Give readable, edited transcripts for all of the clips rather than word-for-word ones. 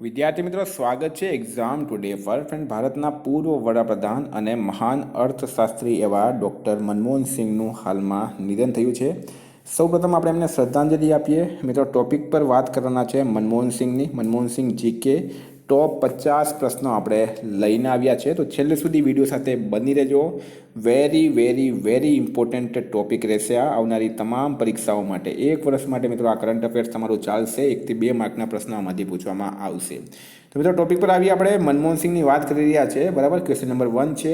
વિદ્યાર્થી મિત્રો, સ્વાગત છે એક્ઝામ ટુડે પર. ફ્રેન્ડ, ભારતના પૂર્વ વડાપ્રધાન અને મહાન અર્થશાસ્ત્રી એવા ડૉક્ટર મનમોહન સિંહનું હાલમાં નિધન થયું છે. સૌપ્રથમ આપણે એમને શ્રદ્ધાંજલિ આપીએ. મિત્રો, ટોપિક પર વાત કરવાના છે મનમોહન સિંહની. મનમોહન સિંહ જીકે ટોપ 50 પ્રશ્નો આપણે લઈને આવ્યા છે, તો છેલ્લે સુધી વિડીયો સાથે બની રહેજો. Very very very important topic રહેશે આ આવનારી તમામ પરીક્ષાઓ માટે. એક વર્ષ માટે મિત્રો આ કરંટ અફેર્સ તમારું ચાલશે. 1 થી 2 માર્કના પ્રશ્નો આમાંથી પૂછવામાં આવશે. તો મિત્રો, ટોપિક પર આવીએ. આપણે મનમોહન સિંહની વાત કરી રહ્યા છે, બરાબર. ક્વેશ્ચન નંબર 1 છે,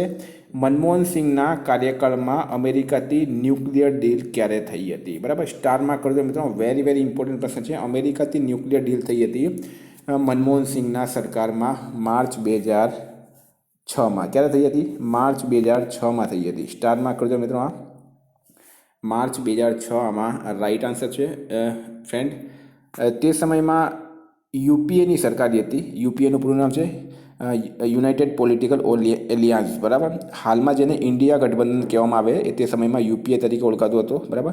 મનમોહન સિંહના કાર્યકાળમાં અમેરિકાથી ન્યુક્લિયર ડીલ ક્યારે થઈ હતી? બરાબર, સ્ટારમાં કરજો મિત્રો. વેરી વેરી ઇમ્પોર્ટન્ટ પ્રશ્ન છે. અમેરિકાથી ન્યુક્લિયર ડીલ થઈ હતી મનમોહન સિંહના સરકારમાં માર્ચ 2006માં. ક્યારે થઈ હતી? માર્ચ 2006માં થઈ હતી. સ્ટારમાં કરજો મિત્રો. આ માર્ચ 2006 આમાં રાઈટ આન્સર છે ફ્રેન્ડ. તે સમયમાં યુપીએની સરકાર હતી. યુપીએનું પૂરું નામ છે યુનાઇટેડ પોલિટિકલ એલિયાન્સ, બરાબર. હાલમાં જેને ઇન્ડિયા ગઠબંધન કહેવામાં આવે એ તે સમયમાં યુપીએ તરીકે ઓળખાતું હતું, બરાબર.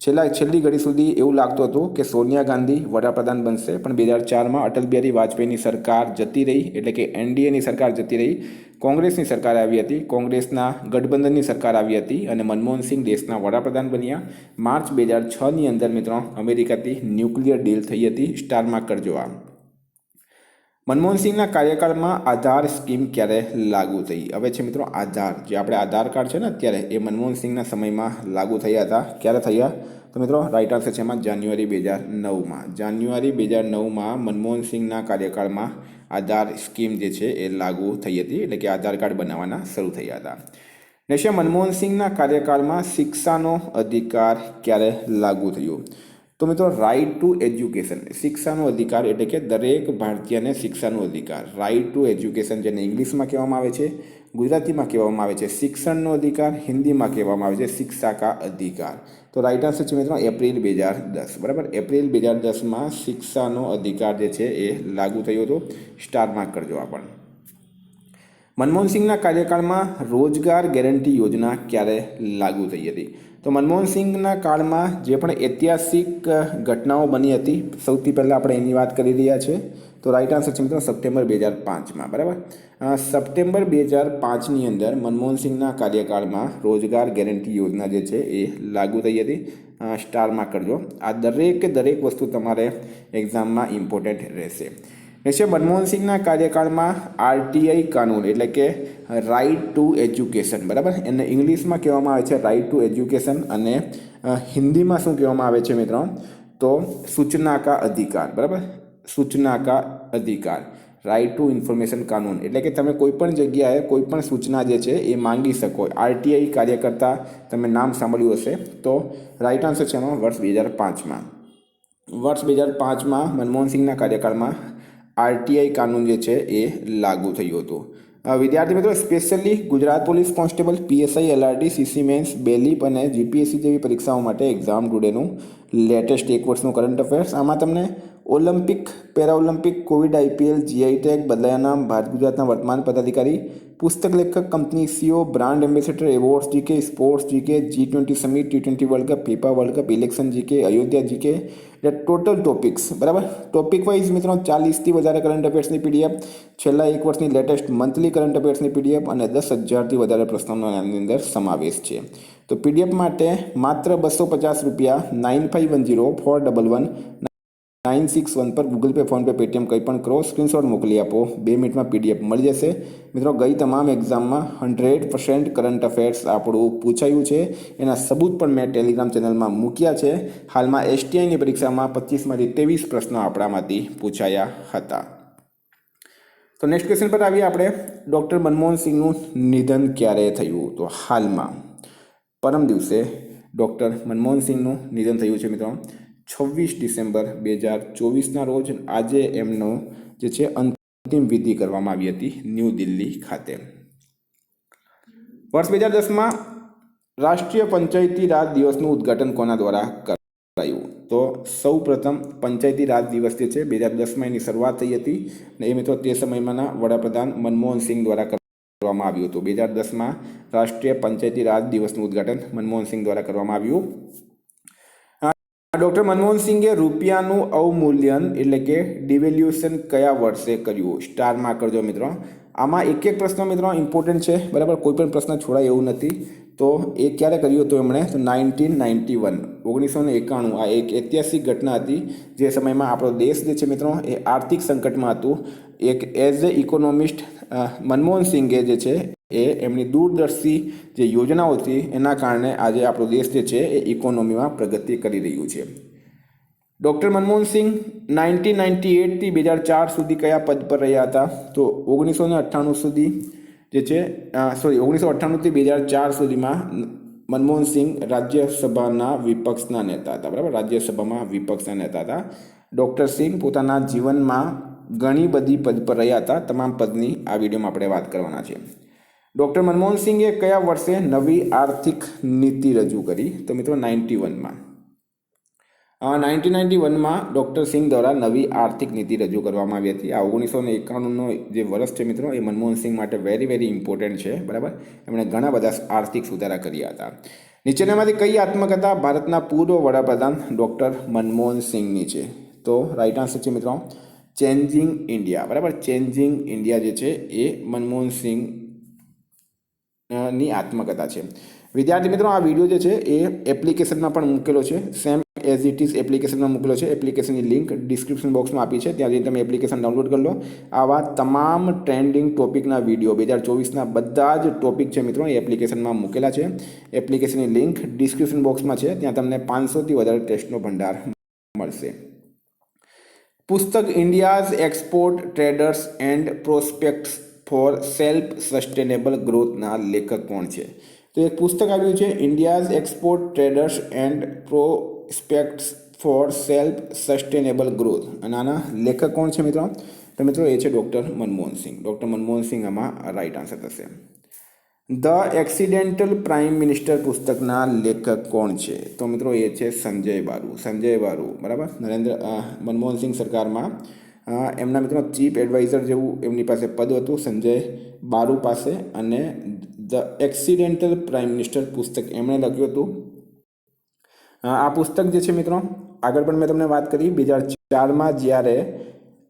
છેલ્લી ઘડી સુધી એવું લાગતું હતું કે સોનિયા ગાંધી વડાપ્રધાન બનશે, પણ 2004માં અટલ બિહારી વાજપેયીની સરકાર જતી રહી, એટલે કે એનડીએની સરકાર જતી રહી. કોંગ્રેસની સરકાર આવી હતી, કોંગ્રેસના ગઠબંધનની સરકાર આવી હતી અને મનમોહન સિંહ દેશના વડાપ્રધાન બન્યા. માર્ચ 2006ની અંદર મિત્રો અમેરિકાથી ન્યુક્લિયર ડીલ થઈ હતી. સ્ટારમાં કરજો આ. મનમોહન સિંહના કાર્યકાળમાં આધાર સ્કીમ ક્યારે લાગુ થઈ? હવે છે મિત્રો આધાર, જે આપણે આધાર કાર્ડ છે ને અત્યારે, એ મનમોહન સિંહના સમયમાં લાગુ થયા હતા. ક્યારે થયા? તો મિત્રો રાઈટ આન્સર છે એમાં જાન્યુઆરી 2009માં. જાન્યુઆરી 2009માં મનમોહન સિંહના કાર્યકાળમાં આધાર સ્કીમ જે છે એ લાગુ થઈ હતી, એટલે કે આધાર કાર્ડ બનાવવાના શરૂ થયા હતા. નેક્સ્ટ, મનમોહન સિંહના કાર્યકાળમાં શિક્ષાનો અધિકાર ક્યારે લાગુ થયો? તો મિત્રો રાઇટ ટુ એજ્યુકેશન, શિક્ષાનો અધિકાર એટલે કે દરેક ભારતીયને શિક્ષાનો અધિકાર. રાઇટ ટુ એજ્યુકેશન, જેને ઇંગ્લિશમાં કહેવામાં આવે છે, ગુજરાતીમાં કહેવામાં આવે છે શિક્ષણનો અધિકાર, હિન્દીમાં કહેવામાં આવે છે શિક્ષા કા અધિકાર. તો રાઇટ આન્સર છે મિત્રો એપ્રિલ 2010, બરાબર. એપ્રિલ 2010માં શિક્ષાનો અધિકાર જે છે એ લાગુ થયો હતો. સ્ટાર માર્ક કરજો આ પણ. મનમોહન સિંહના કાર્યકાળમાં રોજગાર ગેરંટી યોજના ક્યારે લાગુ થઈ હતી? તો મનમોહન સિંહના કાળમાં જે પણ ઐતિહાસિક ઘટનાઓ બની હતી, સૌથી પહેલાં આપણે એની વાત કરી રહ્યા છીએ. તો રાઈટ આન્સર છે મિત્રો સપ્ટેમ્બર 2005માં, બરાબર. સપ્ટેમ્બર 2005ની અંદર મનમોહન સિંહના કાર્યકાળમાં રોજગાર ગેરંટી યોજના જે છે એ લાગુ થઈ હતી. સ્ટારમાં કરજો. આ દરેક વસ્તુ તમારે એક્ઝામમાં ઇમ્પોર્ટન્ટ રહેશે. છે મનમોહન સિંહના કાર્યકાળમાં આરટીઆઈ કાનૂન એટલે કે રાઇટ ટુ એજ્યુકેશન, બરાબર. એને ઇંગ્લિશમાં કહેવામાં આવે છે રાઇટ ટુ એજ્યુકેશન, અને હિન્દીમાં શું કહેવામાં આવે છે મિત્રો? તો સૂચના કા અધિકાર, બરાબર. સૂચના કા અધિકાર, રાઇટ ટુ ઇન્ફોર્મેશન કાનૂન, એટલે કે તમે કોઈ પણ જગ્યાએ કોઈ પણ સૂચના જે છે એ માંગી શકો. આરટીઆઈ કાર્યકર્તા તમે નામ સાંભળ્યું હશે. તો રાઇટ આન્સર છે એમાં વર્ષ 2005માં. વર્ષ 2005માં મનમોહન સિંહના કાર્યકાળમાં આરટીઆઈ કાનૂન જે છે એ લાગુ થયું હતું. વિદ્યાર્થી મિત્રો, specially Gujarat police constable, PSI, LRD, CC mains, બેલીપ અને જીપીએસસી જેવી પરીક્ષાઓ માટે એક્ઝામ ટુડેનું લેટેસ્ટ એક વર્ષનું કરંટ અફેર્સ. આમાં તમને Olympic, Paralympic, Covid, IPL, GI tag, બદલાયા નામ, ભારત ગુજરાતના વર્તમાન પદાધિકારી, પુસ્તક લેખક, company CEO, brand ambassador, awards GK, sports GK, G20 summit, T20 world cup, FIFA world cup, election GK, Ayodhya GK, એટલે ટોટલ ટોપિક્સ, બરાબર. ટોપિક વાઇઝ મિત્રો 40થી વધારે કરંટ અફેર્સની પીડીએફ, છેલ્લા એક વર્ષની લેટેસ્ટ મંથલી કરંટ અફેર્સની પીડીએફ અને 10,000થી વધારે પ્રશ્નોનો આની અંદર સમાવેશ છે. તો પીડીએફ માટે માત્ર ₹250 9510411961 પર ગૂગલ પે, ફોનપે, પેટીએમ કંઈ પણ કરો, સ્ક્રીનશોટ મોકલી આપો. 2 મિનિટમાં પીડીએફ મળી જશે. મિત્રો, ગઈ તમામ એક્ઝામમાં 100% કરંટ અફેર્સ આપણું પૂછાયું છે. એના સબૂત પણ મેં ટેલિગ્રામ ચેનલમાં મૂક્યા છે. હાલમાં એસટીઆઈની પરીક્ષામાં 25માંથી 23 પ્રશ્નો આપણામાંથી પૂછાયા હતા. તો નેક્સ્ટ ક્વેશ્ચન પર આવીએ આપણે. ડૉક્ટર મનમોહન સિંહનું નિધન ક્યારે થયું? તો હાલમાં પરમ દિવસે ડૉક્ટર મનમોહન સિંહનું નિધન થયું છે મિત્રો 26 ડિસેમ્બર 2024ના રોજ. આજે એમનો જે છે અંતિમ વિધિ કરવામાં આવી હતી ન્યૂ દિલ્હી ખાતે. વર્ષ 2010માં રાષ્ટ્રીય પંચાયતી રાજ દિવસનું ઉદ્ઘાટન કોના દ્વારા કરાયું? તો સૌ પ્રથમ પંચાયતી રાજ દિવસ જે છે 2010માં એની શરૂઆત થઈ હતી, અને એ મિત્રો તે સમયમાંના વડાપ્રધાન મનમોહન સિંહ દ્વારા કરવામાં આવ્યું હતું. 2010માં રાષ્ટ્રીય પંચાયતી રાજ દિવસનું ઉદ્ઘાટન મનમોહન સિંહ દ્વારા કરવામાં આવ્યું. ડૉક્ટર મનમોહન સિંઘે રૂપિયાનું અવમૂલ્યન એટલે કે ડિવેલ્યુએશન કયા વર્ષે કર્યું? સ્ટારમાં કરજો મિત્રો. આમાં એક એક પ્રશ્ન મિત્રો ઇમ્પોર્ટન્ટ છે, બરાબર, કોઈ પણ પ્રશ્ન છોડાય એવું નથી. તો એ ક્યારે કર્યું હતું એમણે? તો 1991, 1991. આ એક ઐતિહાસિક ઘટના હતી જે સમયમાં આપણો દેશ જે છે મિત્રો એ આર્થિક સંકટમાં હતું. એક એઝ એ ઇકોનોમિસ્ટ મનમોહન સિંઘે જે છે એ એમની દૂરદર્શી જે યોજનાઓ હતી એના કારણે આજે આપણો દેશ જે છે એ ઇકોનોમીમાં પ્રગતિ કરી રહ્યું છે. ડૉક્ટર મનમોહન સિંઘ 1998થી 2004 સુધી કયા પદ પર રહ્યા હતા? તો 1998 સુધી જે છે 1998થી 2004 સુધીમાં મનમોહન સિંઘ રાજ્યસભાના વિપક્ષના નેતા હતા, બરાબર, રાજ્યસભામાં વિપક્ષના નેતા હતા. ડૉક્ટર સિંઘ પોતાના જીવનમાં ઘણી બધી પદ પર રહ્યા હતા. તમામ પદની આ વિડીયોમાં આપણે વાત કરવાના છે. ડૉક્ટર મનમોહન સિંઘે કયા વર્ષે નવી આર્થિક નીતિ રજૂ કરી? તો મિત્રો 91માં. 1991માં ડૉક્ટર સિંઘ દ્વારા નવી આર્થિક નીતિ રજૂ કરવામાં આવી હતી. આ 1991નો જે વર્ષ છે મિત્રો એ મનમોહન સિંઘ માટે વેરી ઇમ્પોર્ટન્ટ છે, બરાબર. એમણે ઘણા બધા આર્થિક સુધારા કર્યા હતા. નીચેનામાંથી કઈ આત્મકથા ભારતના પૂર્વ વડાપ્રધાન ડૉક્ટર મનમોહન સિંઘની છે? તો રાઈટ આન્સર છે મિત્રો ચેન્જિંગ ઇન્ડિયા, બરાબર. ચેન્જિંગ ઇન્ડિયા જે છે એ મનમોહન સિંઘ ની આત્મકથા છે. વિદ્યાર્થી મિત્રો, આ વિડીયો જે છે એ એપ્લિકેશનમાં પણ મૂકેલો છે, સેમ એઝ ઇટ ઇઝ એપ્લિકેશનમાં મૂકેલો છે. એપ્લિકેશનની લિંક ડિસ્ક્રિપ્શન બોક્સમાં આપી છે, ત્યાં જઈને તમે એપ્લિકેશન ડાઉનલોડ કરી લો. આવા તમામ ટ્રેન્ડિંગ ટોપિકના વિડીયો 2024ના બધા જ ટોપિક છે મિત્રો એ એપ્લિકેશનમાં મૂકેલા છે. એપ્લિકેશનની લિંક ડિસ્ક્રિપ્શન બોક્સમાં છે, ત્યાં તમને 500થી વધારે ટેસ્ટનો ભંડાર મળશે. પુસ્તક India's export traders and prospects for self sustainable ગ્રોથના લેખક કોણ છે? તો એક પુસ્તક આવ્યું છે India's export traders and prospects for self sustainable growth, અને આના લેખક કોણ છે મિત્રો? તો મિત્રો એ છે ડૉક્ટર મનમોહન સિંઘ. ડૉક્ટર મનમોહન સિંઘ આમાં રાઈટ આન્સર થશે. ધ એક્સિડેન્ટલ પ્રાઇમ મિનિસ્ટર પુસ્તકના લેખક કોણ છે? તો મિત્રો એ છે સંજય બારુ. સંજય બારુ, બરાબર. મનમોહન સિંઘ સરકારમાં એમના મિત્રો ચીફ એડવાઇઝર જેવું એમની પાસે પદ હતું સંજય બારુ પાસે, અને ધ એક્સિડેન્ટલ પ્રાઇમ મિનિસ્ટર પુસ્તક એમણે લખ્યું હતું. આ પુસ્તક જે છે મિત્રો આગળ પણ મેં તમને વાત કરી, 2004માં જ્યારે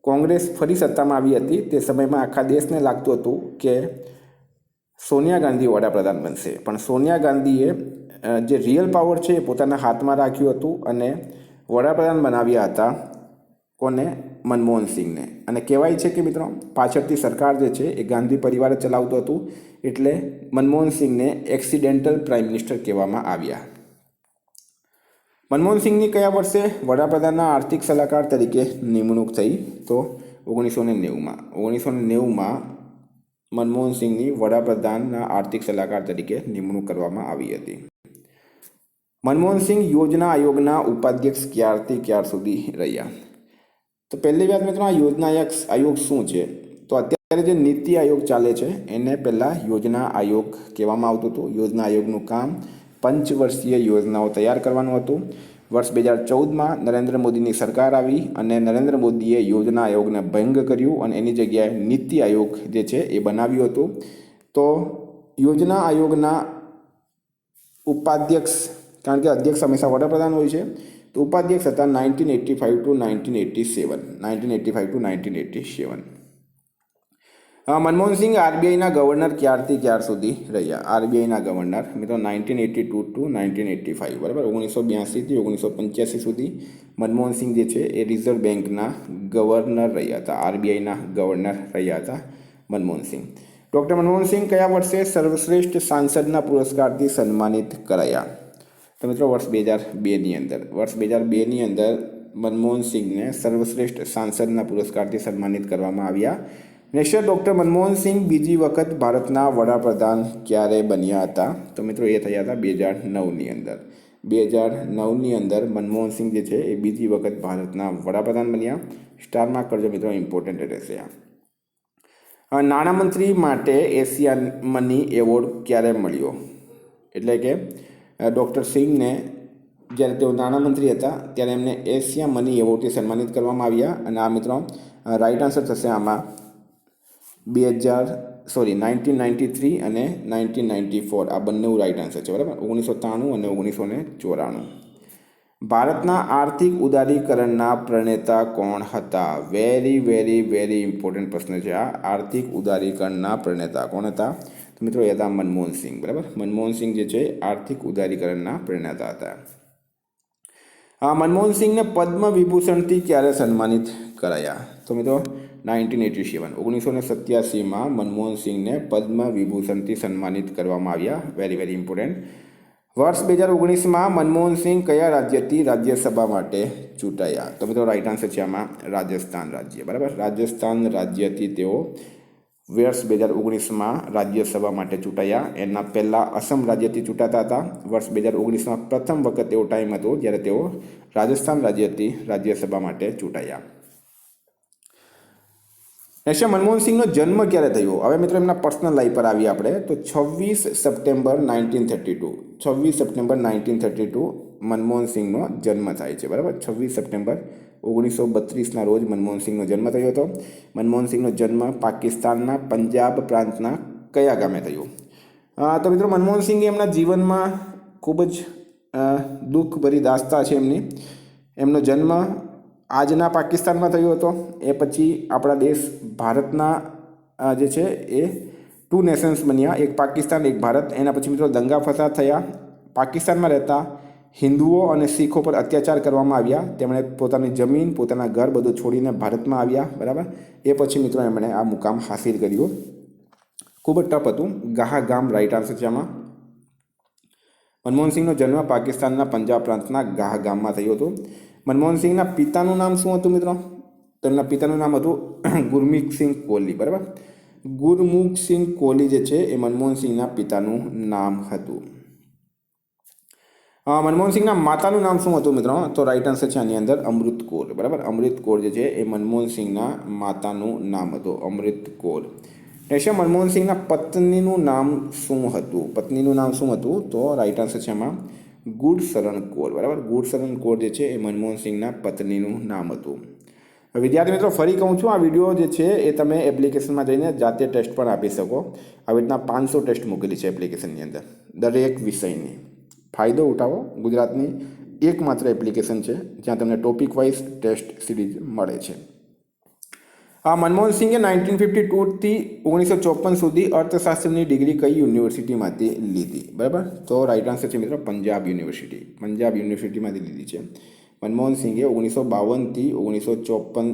કોંગ્રેસ ફરી સત્તામાં આવી હતી તે સમયમાં આખા દેશને લાગતું હતું કે સોનિયા ગાંધી વડાપ્રધાન બનશે, પણ સોનિયા ગાંધીએ જે રિયલ પાવર છે એ પોતાના હાથમાં રાખ્યું હતું અને વડાપ્રધાન બનાવ્યા હતા કોને? મનમોહન સિંઘને. અને કહેવાય છે કે મિત્રો પાછળથી સરકાર જે છે એ ગાંધી પરિવાર ચલાવતું હતું, એટલે મનમોહન સિંઘને એક્સિડેન્ટલ પ્રાઇમ મિનિસ્ટર કહેવામાં આવ્યા. મનમોહન સિંઘની કયા વર્ષે વડાપ્રધાનના આર્થિક સલાહકાર તરીકે નિમણૂક થઈ? તો 1990માં. 1990માં મનમોહન સિંઘની વડાપ્રધાનના આર્થિક સલાહકાર તરીકે નિમણૂક કરવામાં આવી હતી. મનમોહન સિંઘ યોજના આયોગના ઉપાધ્યક્ષ ક્યારથી ક્યાર સુધી રહ્યા? તો પહેલી વાત મિત્રો આ યોજના આયોગ શું છે? તો અત્યારે જે નીતિ આયોગ ચાલે છે એને પહેલાં યોજના આયોગ કહેવામાં આવતું હતું. યોજના આયોગનું કામ પંચવર્ષીય યોજનાઓ તૈયાર કરવાનું હતું. વર્ષ 2014માં નરેન્દ્ર મોદીની સરકાર આવી અને નરેન્દ્ર મોદીએ યોજના આયોગને ભંગ કર્યું અને એની જગ્યાએ નીતિ આયોગ જે છે એ બનાવ્યું હતું. તો યોજના આયોગના ઉપાધ્યક્ષ, કારણ કે અધ્યક્ષ હંમેશા વડાપ્રધાન હોય છે, તો ઉપાધ્યક્ષ હતા 1985 to 1987. મનમોહન સિંઘ આરબીઆઈના ગવર્નર ક્યારથી ક્યાર સુધી રહ્યા? આરબીઆઈના ગવર્નર મિત્રો 1982 to 1985, બરાબર. 1982થી 1985 સુધી મનમોહન સિંઘ જે છે એ રિઝર્વ બેંકના ગવર્નર રહ્યા હતા, આરબીઆઈના ગવર્નર રહ્યા હતા મનમોહન સિંઘ. ડૉક્ટર મનમોહન સિંઘ કયા વર્ષે સર્વશ્રેષ્ઠ સાંસદના પુરસ્કારથી સન્માનિત કરાયા? તો મિત્રો વર્ષ 2002ની અંદર. વર્ષ 2002ની અંદર મનમોહન સિંઘને સર્વશ્રેષ્ઠ સાંસદના પુરસ્કારથી સન્માનિત કરવામાં આવ્યા. નેક્સ્ટ ડૉક્ટર મનમોહન સિંઘ બીજી વખત ભારતના વડાપ્રધાન ક્યારે બન્યા હતા? તો મિત્રો એ થયા હતા 2009ની અંદર. 2009ની અંદર મનમોહન સિંઘ જે છે એ બીજી વખત ભારતના વડાપ્રધાન બન્યા. સ્ટારમાં કરજો મિત્રો, ઇમ્પોર્ટન્ટ રહેશે આ. નાણામંત્રી માટે એશિયા મની એવોર્ડ ક્યારે મળ્યો? એટલે કે ડૉક્ટર સિંઘને જ્યારે તેઓ નાણામંત્રી હતા ત્યારે એમને એશિયા મની એવોર્ડથી સન્માનિત કરવામાં આવ્યા. અને આ મિત્રો રાઈટ આન્સર થશે આમાં 1993 અને 1994. આ બંને રાઈટ આન્સર છે, બરાબર. 1993 અને 1994. ભારતના આર્થિક ઉદારીકરણના પ્રણેતા કોણ હતા? વેરી વેરી વેરી ઇમ્પોર્ટન્ટ પ્રશ્ન છે આ. આર્થિક ઉદારીકરણના પ્રણેતા કોણ હતા? તો મિત્રો એ હતા મનમોહનસિંહ. બરાબર, મનમોહનસિંહ જે છે આર્થિક ઉદારીકરણના પ્રણેતા હતા. મનમોહનસિંહને પદ્મ વિભૂષણથી ક્યારે સન્માનિત કરાયા? તો મિત્રો 1987 1987માં મનમોહનસિંહને પદ્મ વિભૂષણથી સન્માનિત કરવામાં આવ્યા. Very very important. વર્ષ 2019માં મનમોહનસિંહ કયા રાજ્યથી રાજ્યસભા માટે ચૂંટાયા? તો મિત્રો રાઈટ આન્સર છે આમાં રાજસ્થાન રાજ્ય. બરાબર, રાજસ્થાન રાજ્યથી તેઓ વર્ષ 2019માં રાજ્યસભા માટે ચૂંટાયા. એના પહેલાં અસમ રાજ્યથી ચૂંટાતા હતા. વર્ષ 2019માં પ્રથમ વખત એવો ટાઈમ હતો જ્યારે તેઓ રાજસ્થાન રાજ્યથી રાજ્યસભા માટે ચૂંટાયા. નેક્સ્ટ, મનમોહનસિંહનો જન્મ ક્યારે થયો? હવે મિત્રો એમના પર્સનલ લાઈફ પર આવીએ આપણે. તો 26 સપ્ટેમ્બર 1932 26 સપ્ટેમ્બર 1932 મનમોહનસિંહનો જન્મ થાય છે. બરાબર, 26 સપ્ટેમ્બર 1932ના રોજ મનમોહનસિંહનો જન્મ થયો હતો. મનમોહનસિંહનો જન્મ પાકિસ્તાનના પંજાબ પ્રાંતના કયા ગામે થયો? તો મિત્રો મનમોહનસિંહે એમના જીવનમાં ખૂબ જ દુઃખભરી દાસ્તા છે એમની. એમનો જન્મ આજના પાકિસ્તાનમાં થયો હતો. એ પછી આપણા દેશ ભારતના જે છે એ 2 નેશન્સ બન્યા, એક પાકિસ્તાન એક ભારત. એના પછી મિત્રો દંગા ફસાદ થયા. પાકિસ્તાનમાં રહેતા હિન્દુઓ અને શીખો પર અત્યાચાર કરવામાં આવ્યા. તેમણે પોતાની જમીન પોતાના ઘર બધું છોડીને ભારતમાં આવ્યા. બરાબર, એ પછી મિત્રો એમણે આ મુકામ હાસિલ કર્યું. ખૂબ જ ટફ હતું. ગાહા ગામ રાઈટ આન્સર છે આમાં. મનમોહનસિંહનો જન્મ પાકિસ્તાનના પંજાબ પ્રાંતના ગાહ ગામમાં થયો હતો. મનમોહનસિંહના પિતાનું નામ શું હતું મિત્રો? તો એમના પિતાનું નામ હતું ગુરમીતસિંહ કોહલી. બરાબર, ગુરમુખસિંહ કોહલી જે છે એ મનમોહનસિંહના પિતાનું નામ હતું. મનમોહનસિંહના માતાનું નામ શું હતું મિત્રો? તો રાઈટ આન્સર છે આની અંદર અમૃત કૌર. બરાબર, અમૃત કૌર જે છે એ મનમોહનસિંહના માતાનું નામ હતું, અમૃત કૌર. નેક્સ્ટ, મનમોહનસિંહના પત્નીનું નામ શું હતું? પત્નીનું નામ શું હતું? તો રાઈટ આન્સર છે આમાં ગુરશરણ કૌર. બરાબર, ગુરશરણ કૌર જે છે એ મનમોહનસિંહના પત્નીનું નામ હતું. વિદ્યાર્થી મિત્રો ફરી કહું છું, આ વિડીયો જે છે એ તમે એપ્લિકેશનમાં જઈને જાતે ટેસ્ટ પણ આપી શકો. આવી રીતના 500 ટેસ્ટ મૂકેલી છે એપ્લિકેશનની અંદર દરેક વિષયની. ફાયદો ઉઠાવો. ગુજરાતની એકમાત્ર એપ્લિકેશન છે જ્યાં તમને ટોપિક વાઇઝ ટેસ્ટ સિરીઝ મળે છે. મનમોહનસિંહે 1952થી 1954 સુધી અર્થશાસ્ત્રની ડિગ્રી કઈ યુનિવર્સિટીમાંથી લીધી? બરાબર, તો રાઈટ આન્સર છે મિત્રો પંજાબ યુનિવર્સિટી. પંજાબ યુનિવર્સિટીમાંથી લીધી છે. મનમોહનસિંહે 1952થી 1954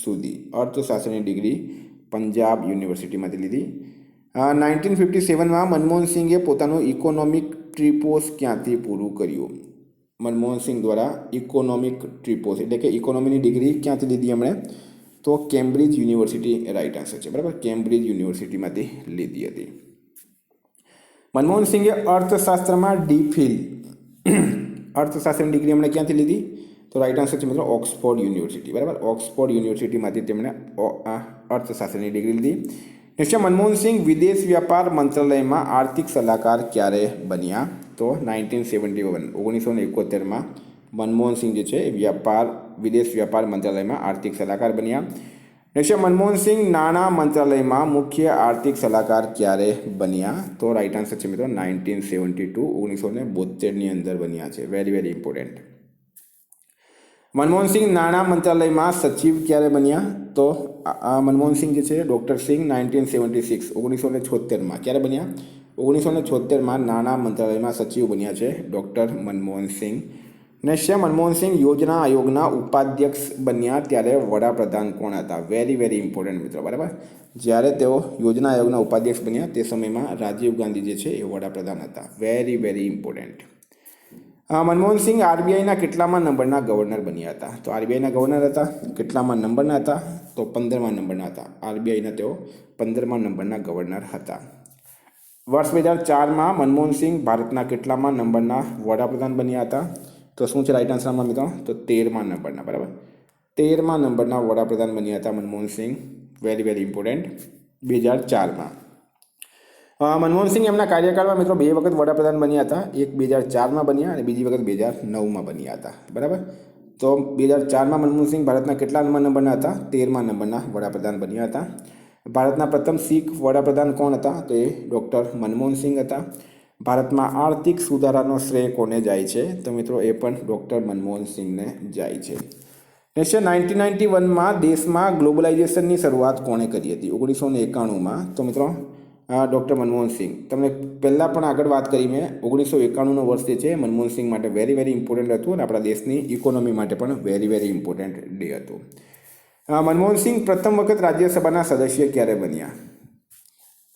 સુધી અર્થશાસ્ત્રની ડિગ્રી પંજાબ યુનિવર્સિટીમાંથી લીધી. 1957માં મનમોહનસિંહે પોતાનું ઇકોનોમિક ટ્રીપોસ ક્યાંથી પૂરું કર્યું? મનમોહનસિંહ દ્વારા ઇકોનોમિક ટ્રીપોસ એટલે કે ઇકોનોમીની ડિગ્રી ક્યાંથી લીધી એમણે? તો કેમ્બ્રિજ યુનિવર્સિટી રાઈટ આન્સર છે. બરાબર, કેમ્બ્રિજ યુનિવર્સિટીમાંથી લીધી હતી. મનમોહનસિંહે અર્થશાસ્ત્રમાં ડીફિલ અર્થશાસ્ત્રની ડિગ્રી એમણે ક્યાંથી લીધી? તો રાઈટ આન્સર છે મિત્રો ઓક્સફોર્ડ યુનિવર્સિટી. બરાબર, ઓક્સફોર્ડ યુનિવર્સિટીમાંથી તેમણે અર્થશાસ્ત્રની ડિગ્રી લીધી. નેક્સ્ટ, મનમોહનસિંહ વિદેશ વ્યાપાર મંત્રાલયમાં આર્થિક સલાહકાર ક્યારે બન્યા? તો 1971 1971માં મનમોહનસિંહ જે છે એ વિદેશ વ્યાપાર મંત્રાલયમાં આર્થિક સલાહકાર બન્યા. નેક્સ્ટ, મનમોહનસિંહ નાણાં મંત્રાલયમાં મુખ્ય આર્થિક સલાહકાર ક્યારે બન્યા? તો રાઈટ આન્સર છે મિત્રો 1972 1972ની અંદર બન્યા છે. Very very important. મનમોહનસિંહ નાણાં મંત્રાલયમાં સચિવ ક્યારે બન્યા? તો મનમોહનસિંહ જે છે ડૉક્ટર સિંહ 1976 1976માં ક્યારે બન્યા? 1976માં નાણાં મંત્રાલયમાં સચિવ બન્યા છે ડૉક્ટર મનમોહનસિંહ. નેક્સ્ટ છે, મનમોહનસિંહ યોજના આયોગના ઉપાધ્યક્ષ બન્યા ત્યારે વડાપ્રધાન કોણ હતા? વેરી વેરી ઇમ્પોર્ટન્ટ મિત્રો. બરાબર, જ્યારે તેઓ યોજના આયોગના ઉપાધ્યક્ષ બન્યા તે સમયમાં રાજીવ ગાંધી જે છે એ વડાપ્રધાન હતા. Very very important. મનમોહનસિંહ આરબીઆઈના કેટલામાં નંબરના ગવર્નર બન્યા હતા? તો આરબીઆઈના ગવર્નર હતા. કેટલામાં નંબરના હતા? તો 15મા નંબરના હતા. આરબીઆઈના તેઓ 15મા નંબરના ગવર્નર હતા. વર્ષ 2004માં મનમોહનસિંહ ભારતના કેટલામાં નંબરના વડાપ્રધાન બન્યા હતા? તો શું છે રાઈટ આન્સરમાં મિત્રો? તો 13મા નંબરના. બરાબર, 13મા નંબરના વડાપ્રધાન બન્યા હતા મનમોહનસિંહ. Very very important. 2004માં. મનમોહનસિંહ એમના કાર્યકાળમાં મિત્રો 2 વખત વડાપ્રધાન બન્યા હતા. એક 2004માં બન્યા અને બીજી વખત 2009માં બન્યા હતા. બરાબર, તો 2004માં મનમોહનસિંહ ભારતના કેટલા નંબરના હતા? 13મા નંબરના વડાપ્રધાન બન્યા હતા. ભારતના પ્રથમ શીખ વડાપ્રધાન કોણ હતા? તો એ ડૉક્ટર મનમોહનસિંહ હતા. ભારતમાં આર્થિક સુધારાનો શ્રેય કોને જાય છે? તો મિત્રો એ પણ ડૉક્ટર મનમોહન સિંહને જાય છે. નેક્સ્ટ 1991માં દેશમાં ગ્લોબલાઇઝેશનની શરૂઆત કોણે કરી હતી? 1991માં. તો મિત્રો ડૉક્ટર મનમોહન સિંહ. તમને પહેલાં પણ આગળ વાત કરી મેં. 1991નો વર્ષ જે છે મનમોહન સિંહ માટે વેરી વેરી ઇમ્પોર્ટન્ટ હતું અને આપણા દેશની ઇકોનોમી માટે પણ વેરી વેરી ઇમ્પોર્ટન્ટ ડે હતું. મનમોહન સિંહ પ્રથમ વખત રાજ્યસભાના સદસ્ય ક્યારે બન્યા?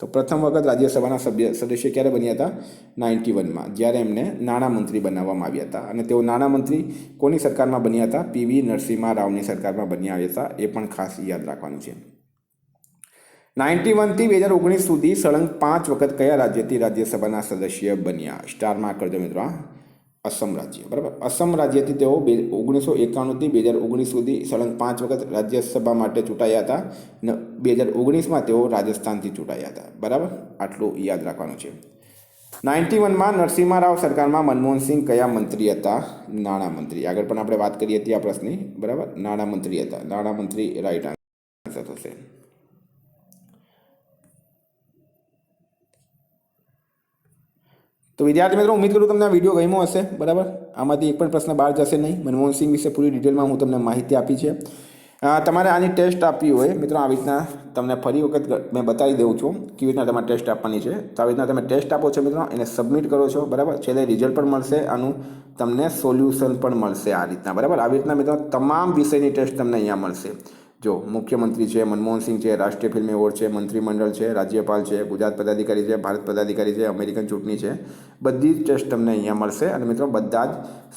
તો પ્રથમ વખત રાજ્યસભાના સદસ્ય ક્યારે બન્યા હતા? 91માં, જ્યારે એમને નાણામંત્રી બનાવવામાં આવ્યા હતા. અને તેઓ નાણામંત્રી કોની સરકારમાં બન્યા હતા? પીવી નરસિમ્હા રાવની સરકારમાં બન્યા આવ્યા હતા. એ પણ ખાસ યાદ રાખવાનું છે. 91થી 2019 સુધી સળંગ 5 વખત કયા રાજ્યથી રાજ્યસભાના સદસ્ય બન્યા? સ્ટાર માર્ક કરજો મિત્રો. અસમ રાજ્ય. બરાબર. અસમ રાજ્યથી તેઓ 1991થી 2019 સુધી સળંગ 5 વખત રાજ્યસભા માટે ચૂંટાયા હતા. અને 2019માં તેઓ રાજસ્થાનથી ચૂંટાયા હતા. બરાબર. આટલું યાદ રાખવાનું છે. 91માં નરસિમ્હા રાવ સરકારમાં મનમોહન સિંહ કયા મંત્રી હતા? નાણામંત્રી. આગળ પણ આપણે વાત કરી હતી આ પ્રશ્નની. બરાબર. નાણામંત્રી હતા. નાણામંત્રી રાઈટ આન્સર થશે. તો વિદ્યાર્થી મિત્રો, ઉમ્મીદ કરું તમને આ વિડીયો ગમ્યો હશે. બરાબર. આમાંથી એક પણ પ્રશ્ન બહાર જશે નહીં. મનમોહન સિંહ વિશે પૂરી ડિટેલમાં હું તમને માહિતી આપી છે. તમારે આની ટેસ્ટ આપવી હોય મિત્રો, આવી રીતના તમને ફરી વખત મેં બતાવી દઉં છું કેવી રીતના તમારે ટેસ્ટ આપવાની છે. તો આવી રીતના તમે ટેસ્ટ આપો છો મિત્રો, એને સબમિટ કરો છો. બરાબર. છેલ્લે રિઝલ્ટ પણ મળશે આનું, તમને સોલ્યુશન પણ મળશે આ રીતના. બરાબર. આવી રીતના મિત્રો તમામ વિષયની ટેસ્ટ તમને અહીંયા મળશે. જો મુખ્યમંત્રી છે, મનમોહન સિંહ છે, રાષ્ટ્રીય ફિલ્મ એવોર્ડ છે, મંત્રીમંડળ છે, રાજ્યપાલ છે, ગુજરાત પદાધિકારી છે, ભારત પદાધિકારી છે, અમેરિકન ચૂંટણી છે, બધી જ ટેસ્ટ તમને અહીંયા મળશે. અને મિત્રો બધા જ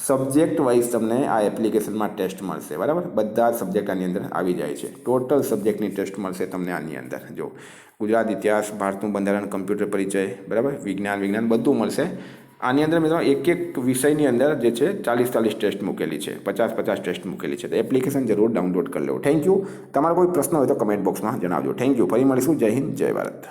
સબ્જેક્ટ વાઇઝ તમને આ એપ્લિકેશનમાં ટેસ્ટ મળશે. બરાબર. બધા જ સબ્જેક્ટ આની અંદર આવી જાય છે. ટોટલ સબ્જેક્ટની ટેસ્ટ મળશે તમને આની અંદર. જો ગુજરાત ઇતિહાસ, ભારતનું બંધારણ, કમ્પ્યુટર પરિચય, બરાબર, વિજ્ઞાન બધું મળશે. આની અંદર મિત્રો એક એક વિષયની અંદર જે છે 40 ટેસ્ટ મૂકેલી છે, 50 ટેસ્ટ મૂકેલી છે. તો એપ્લિકેશન જરૂર ડાઉનલોડ કરી લેવો. Thank you. તમારો કોઈ પ્રશ્ન હોય તો કમેન્ટ બોક્સમાં જણાવજો. Thank you. ફરી મળીશું. જય હિન્દ, જય ભારત.